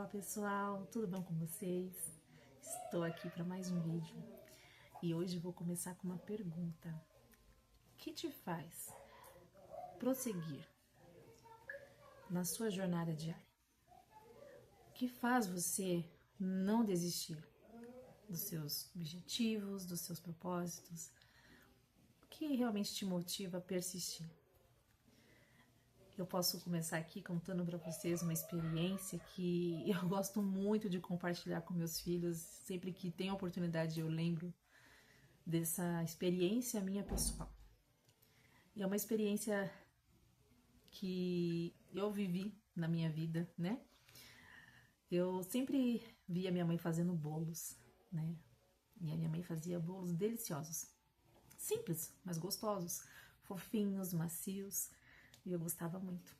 Olá pessoal, tudo bom com vocês? Estou aqui para mais um vídeo e hoje vou começar com uma pergunta. O que te faz prosseguir na sua jornada diária? O que faz você não desistir dos seus objetivos, dos seus propósitos? O que realmente te motiva a persistir? Eu posso começar aqui contando para vocês uma experiência que eu gosto muito de compartilhar com meus filhos. Sempre que tenho oportunidade eu lembro dessa experiência minha pessoal. E é uma experiência que eu vivi na minha vida, né? Eu sempre via minha mãe fazendo bolos, né? E a minha mãe fazia bolos deliciosos. Simples, mas gostosos. Fofinhos, macios. E eu gostava muito.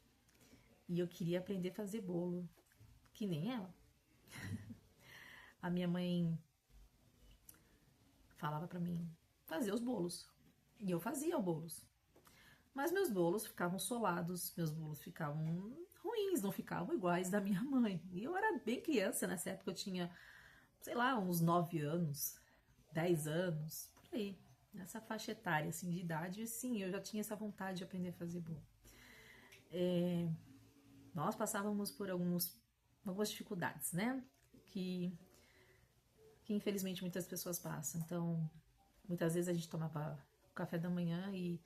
E eu queria aprender a fazer bolo, que nem ela. A minha mãe falava pra mim fazer os bolos. E eu fazia os bolos. Mas meus bolos ficavam solados, meus bolos ficavam ruins, não ficavam iguais da minha mãe. E eu era bem criança, nessa época eu tinha, sei lá, uns 9 anos, 10 anos, por aí. Nessa faixa etária, assim, de idade, sim, eu já tinha essa vontade de aprender a fazer bolo. Nós passávamos por algumas dificuldades, né? Que infelizmente muitas pessoas passam. Então, muitas vezes a gente tomava o café da manhã e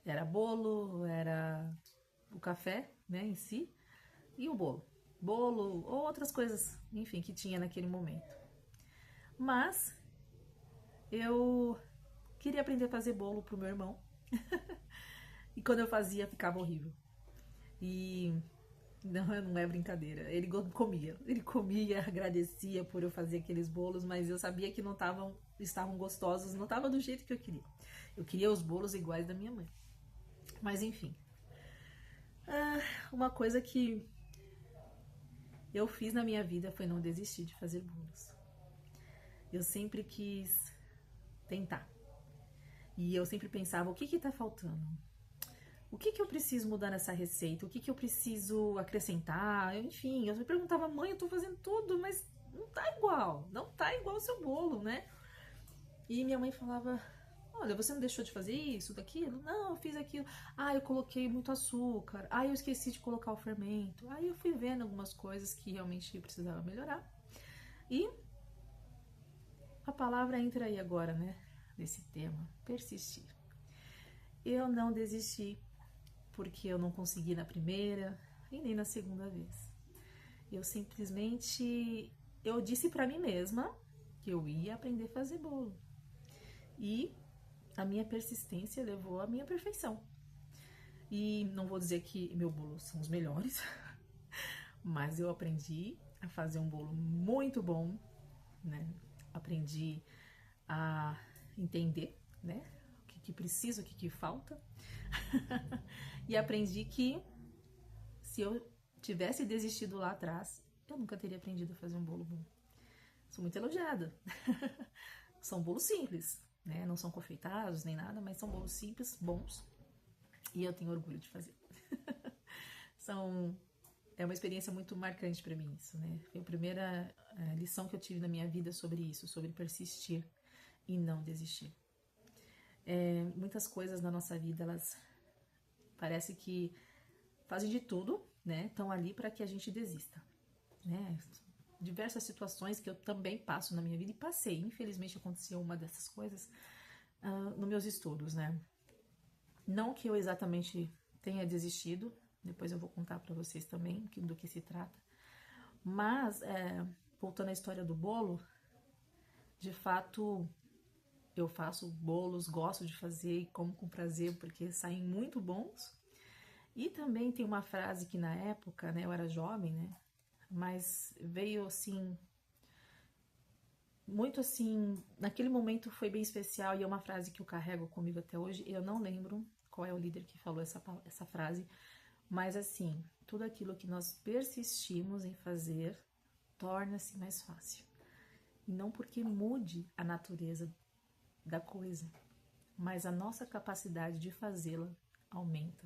era bolo, era o café, né, em si, e o bolo. Bolo ou outras coisas, enfim, que tinha naquele momento. Mas eu queria aprender a fazer bolo pro meu irmão. E quando eu fazia, ficava horrível. E não é brincadeira. Ele comia, agradecia por eu fazer aqueles bolos, mas eu sabia que não estavam gostosos, não estava do jeito que eu queria. Eu queria os bolos iguais da minha mãe. Mas enfim. Uma coisa que eu fiz na minha vida foi não desistir de fazer bolos. Eu sempre quis tentar. E eu sempre pensava, o que tá faltando? O que eu preciso mudar nessa receita? O que eu preciso acrescentar? Enfim, eu me perguntava, mãe, eu tô fazendo tudo, mas não tá igual o seu bolo, né? E minha mãe falava, olha, você não deixou de fazer isso, daquilo? Não, eu fiz aquilo. Eu coloquei muito açúcar. Eu esqueci de colocar o fermento. Aí eu fui vendo algumas coisas que realmente precisava melhorar. E a palavra entra aí agora, né? Nesse tema, persistir. Eu não desisti porque eu não consegui na primeira e nem na segunda vez. Eu simplesmente, eu disse pra mim mesma que eu ia aprender a fazer bolo. E a minha persistência levou à minha perfeição. E não vou dizer que meus bolos são os melhores, mas eu aprendi a fazer um bolo muito bom, né? Aprendi a entender, né? O que precisa, o que falta. E aprendi que se eu tivesse desistido lá atrás, eu nunca teria aprendido a fazer um bolo bom. Sou muito elogiada. São bolos simples, né? Não são confeitados nem nada, mas são bolos simples, bons. E eu tenho orgulho de fazer. É uma experiência muito marcante para mim isso, né? Foi a primeira lição que eu tive na minha vida sobre isso, sobre persistir e não desistir. Muitas coisas na nossa vida, elas parece que fazem de tudo, né? Estão ali para que a gente desista, né? Diversas situações que eu também passo na minha vida e passei. Infelizmente aconteceu uma dessas coisas nos meus estudos, né? Não que eu exatamente tenha desistido, depois eu vou contar para vocês também do que se trata. Mas, voltando à história do bolo, de fato, eu faço bolos, gosto de fazer e como com prazer, porque saem muito bons. E também tem uma frase que na época, né, eu era jovem, né, mas veio assim, muito assim, naquele momento foi bem especial e é uma frase que eu carrego comigo até hoje. Eu não lembro qual é o líder que falou essa frase, mas assim, tudo aquilo que nós persistimos em fazer torna-se mais fácil. E não porque mude a natureza da coisa, mas a nossa capacidade de fazê-la aumenta.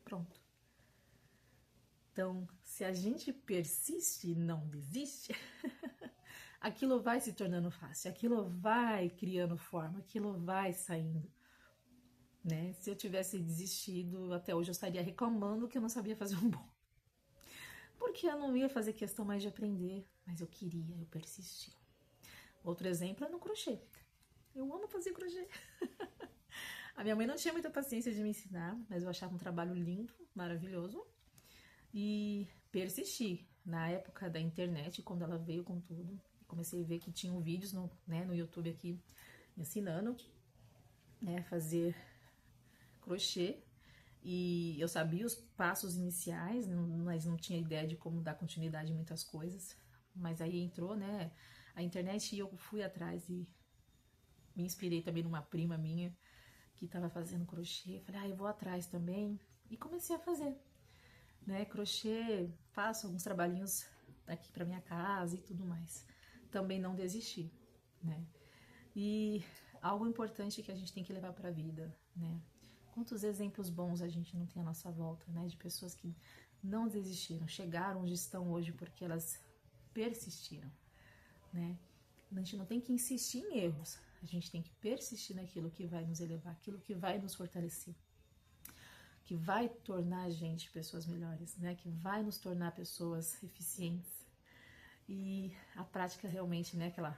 Pronto. Então, se a gente persiste e não desiste, aquilo vai se tornando fácil, aquilo vai criando forma, aquilo vai saindo, né? Se eu tivesse desistido, até hoje eu estaria reclamando que eu não sabia fazer um bolo. Porque eu não ia fazer questão mais de aprender, mas eu queria, eu persisti. Outro exemplo é no crochê. Eu amo fazer crochê. A minha mãe não tinha muita paciência de me ensinar, mas eu achava um trabalho lindo, maravilhoso. E persisti. Na época da internet, quando ela veio com tudo, comecei a ver que tinham vídeos no YouTube aqui ensinando, né, fazer crochê. E eu sabia os passos iniciais, mas não tinha ideia de como dar continuidade em muitas coisas. Mas aí entrou, né, a internet e eu fui atrás e me inspirei também numa prima minha que estava fazendo crochê. Falei, eu vou atrás também. E comecei a fazer, né, crochê, faço alguns trabalhinhos aqui para minha casa e tudo mais. Também não desisti, né. E algo importante que a gente tem que levar para a vida, né. Quantos exemplos bons a gente não tem à nossa volta, né? De pessoas que não desistiram, chegaram onde estão hoje porque elas persistiram, né? A gente não tem que insistir em erros, a gente tem que persistir naquilo que vai nos elevar, aquilo que vai nos fortalecer, que vai tornar a gente pessoas melhores, né? Que vai nos tornar pessoas eficientes. E a prática realmente, né? Aquela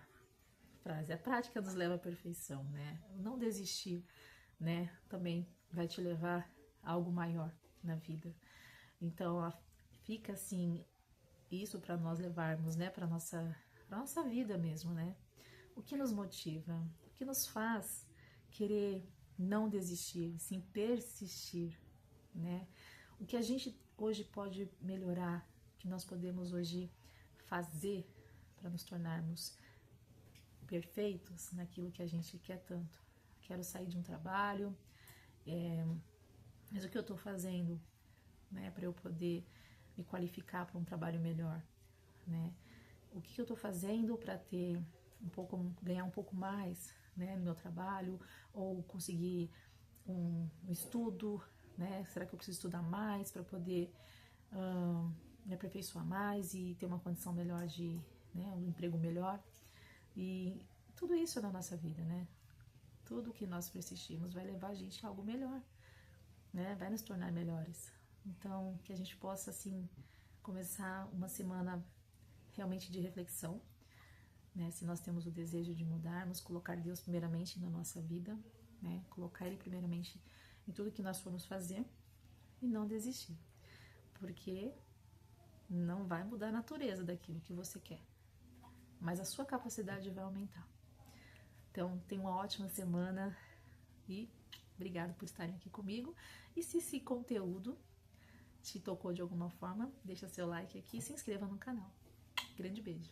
frase, a prática nos leva à perfeição, né? Não desistir, né? Também vai te levar a algo maior na vida. Então, fica assim, isso para nós levarmos, né, para nossa vida mesmo, né? O que nos motiva, o que nos faz querer não desistir, sim persistir, né? O que a gente hoje pode melhorar, que nós podemos hoje fazer para nos tornarmos perfeitos naquilo que a gente quer tanto. Quero sair de um trabalho, mas o que eu estou fazendo, né, para eu poder me qualificar para um trabalho melhor, né? O que eu estou fazendo para ter ganhar um pouco mais, né, no meu trabalho, ou conseguir um estudo, né? Será que eu preciso estudar mais para poder me aperfeiçoar mais e ter uma condição melhor né, um emprego melhor? E tudo isso é na nossa vida, né? Tudo que nós persistimos vai levar a gente a algo melhor, né? Vai nos tornar melhores. Então, que a gente possa, assim, começar uma semana realmente de reflexão, né? Se nós temos o desejo de mudarmos, colocar Deus primeiramente na nossa vida, né? Colocar Ele primeiramente em tudo que nós formos fazer e não desistir. Porque não vai mudar a natureza daquilo que você quer, mas a sua capacidade vai aumentar. Então, tenha uma ótima semana e obrigado por estarem aqui comigo. E se esse conteúdo te tocou de alguma forma, deixa seu like aqui e se inscreva no canal. Grande beijo!